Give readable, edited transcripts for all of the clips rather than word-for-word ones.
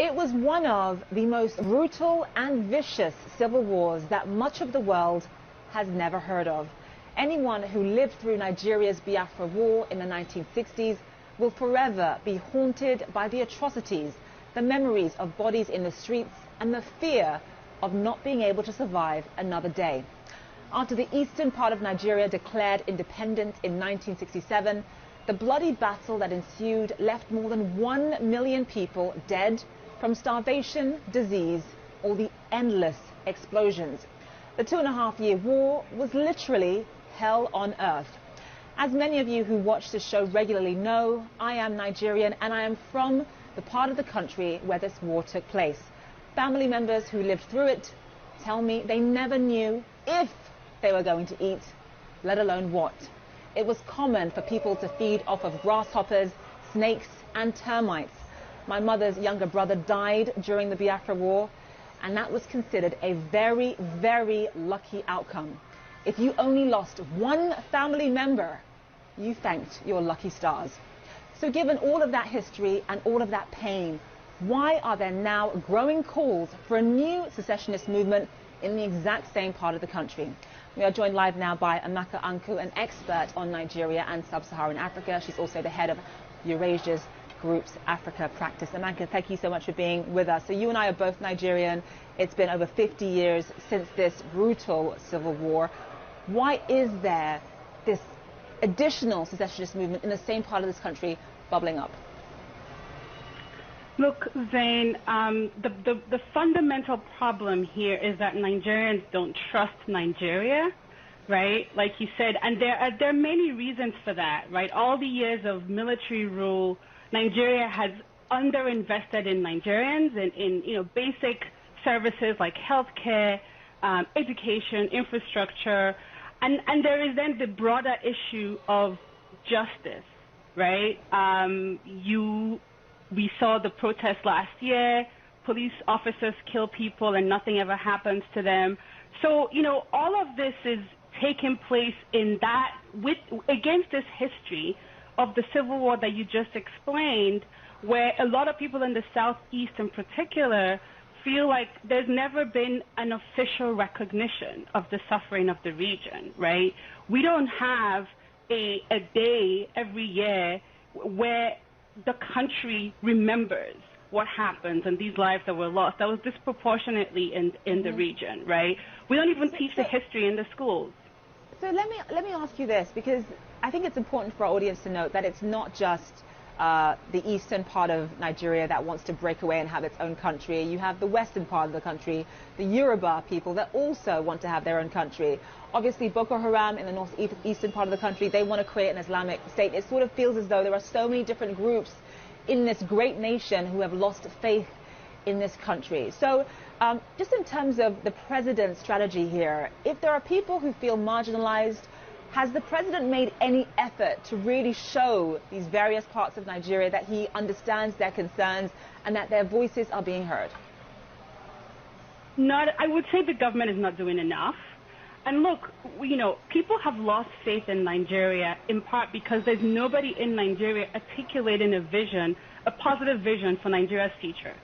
It was one of the most brutal and vicious civil wars that much of the world has never heard of. Anyone who lived through Nigeria's Biafra War in the 1960s will forever be haunted by the atrocities, the memories of bodies in the streets, and the fear of not being able to survive another day. After the eastern part of Nigeria declared independence in 1967, the bloody battle that ensued left more than 1 million people dead from starvation, disease, or the endless explosions. The 2.5-year war was literally hell on earth. As many of you who watch this show regularly know, I am Nigerian and I am from the part of the country where this war took place. Family members who lived through it tell me they never knew if they were going to eat, let alone what. It was common for people to feed off of grasshoppers, snakes, and termites. My mother's younger brother died during the Biafra War, and that was considered a very, very lucky outcome. If you only lost one family member, you thanked your lucky stars. So given all of that history and all of that pain, why are there now growing calls for a new secessionist movement in the exact same part of the country? We are joined live now by Amaka Anku, an expert on Nigeria and Sub-Saharan Africa. She's also the head of Eurasia's Group's Africa practice. Amaka, thank you so much for being with us. So you and I are both Nigerian. It's been over 50 years since this brutal civil war. Why is there this additional secessionist movement in the same part of this country bubbling up? Look, Zain, the fundamental problem here is that Nigerians don't trust Nigeria, right? Like you said, and there are many reasons for that, right? All the years of military rule, Nigeria has underinvested in Nigerians and in basic services like healthcare, education, infrastructure, and there is then the broader issue of justice, right? We saw the protests last year. Police officers kill people and nothing ever happens to them. So, all of this is taking place in that against this history of the civil war that you just explained, where a lot of people in the Southeast in particular feel like there's never been an official recognition of the suffering of the region, right? We don't have a day every year where the country remembers what happens and these lives that were lost. That was disproportionately in the region, right? We don't even teach the history in the schools. So let me ask you this, because I think it's important for our audience to note that it's not just the eastern part of Nigeria that wants to break away and have its own country. You have the western part of the country, the Yoruba people that also want to have their own country. Obviously, Boko Haram in the northeastern part of the country, they want to create an Islamic state. It sort of feels as though there are so many different groups in this great nation who have lost faith in this country. So just in terms of the president's strategy here, if there are people who feel marginalized, has the president made any effort to really show these various parts of Nigeria that he understands their concerns and that their voices are being heard? I would say the government is not doing enough. And look, people have lost faith in Nigeria in part because there's nobody in Nigeria articulating a positive vision for Nigeria's future,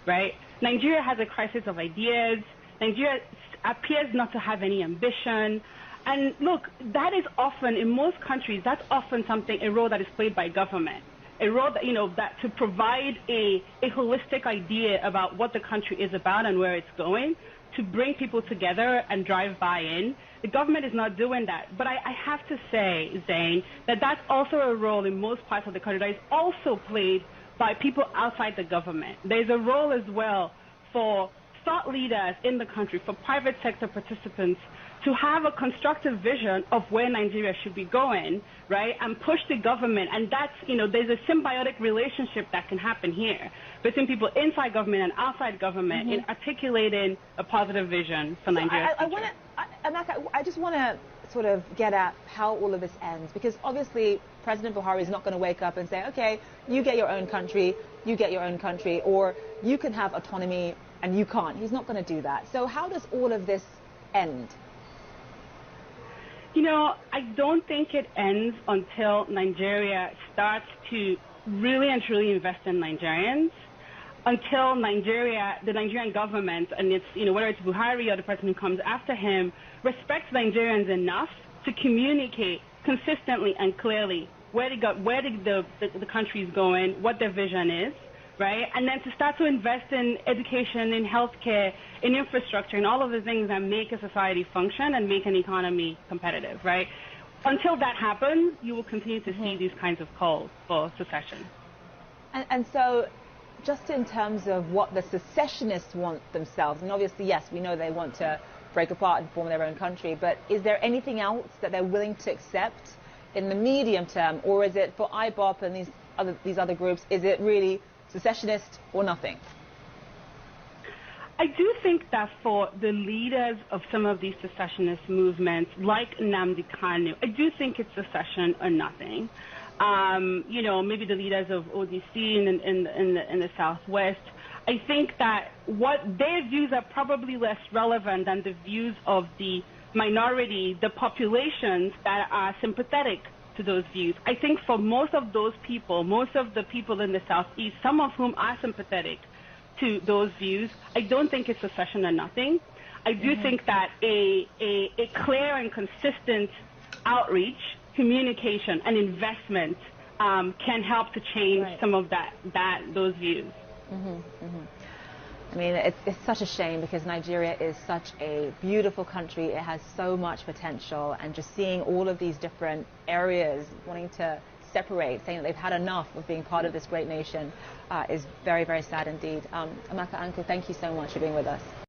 right? Nigeria has a crisis of ideas. Nigeria appears not to have any ambition. And look, that is often, in most countries, that's often a role that is played by government. A role that, that to provide a holistic idea about what the country is about and where it's going, to bring people together and drive buy-in. The government is not doing that. But I have to say, Zain, that that's also a role in most parts of the country that is also played by people outside the government. There's a role as well for thought leaders in the country, for private sector participants, to have a constructive vision of where Nigeria should be going, right, and push the government. And that's, there's a symbiotic relationship that can happen here between people inside government and outside government in articulating a positive vision for Nigeria. I just want to sort of get at how all of this ends, because obviously President Buhari is not going to wake up and say, okay, you get your own country, you get your own country, or you can have autonomy and you can't. He's not going to do that. So how does all of this end? I don't think it ends until Nigeria starts to really and truly invest in Nigerians. until Nigeria, the Nigerian government, and it's, whether it's Buhari or the person who comes after him, respects Nigerians enough to communicate consistently and clearly where the country is going, what their vision is, right? And then to start to invest in education, in healthcare, in infrastructure, and all of the things that make a society function and make an economy competitive, right? Until that happens, you will continue to see these kinds of calls for secession. And so, just in terms of what the secessionists want themselves, and obviously, yes, we know they want to break apart and form their own country, but is there anything else that they're willing to accept in the medium term, or is it for IBOP and these other groups, is it really secessionist or nothing? I do think that for the leaders of some of these secessionist movements, like Nnamdi Kanu, I do think it's secession or nothing. Maybe the leaders of ODC in the Southwest, I think that what their views are probably less relevant than the views of the minority, the populations that are sympathetic to those views. I think for most of those people, most of the people in the Southeast, some of whom are sympathetic to those views, I don't think it's secession or nothing. I do think that a clear and consistent outreach, communication, and investment can help to change some of those views. I mean, it's such a shame because Nigeria is such a beautiful country. It has so much potential, and just seeing all of these different areas wanting to separate, saying that they've had enough of being part of this great nation is very, very sad indeed. Amaka Anku, thank you so much for being with us.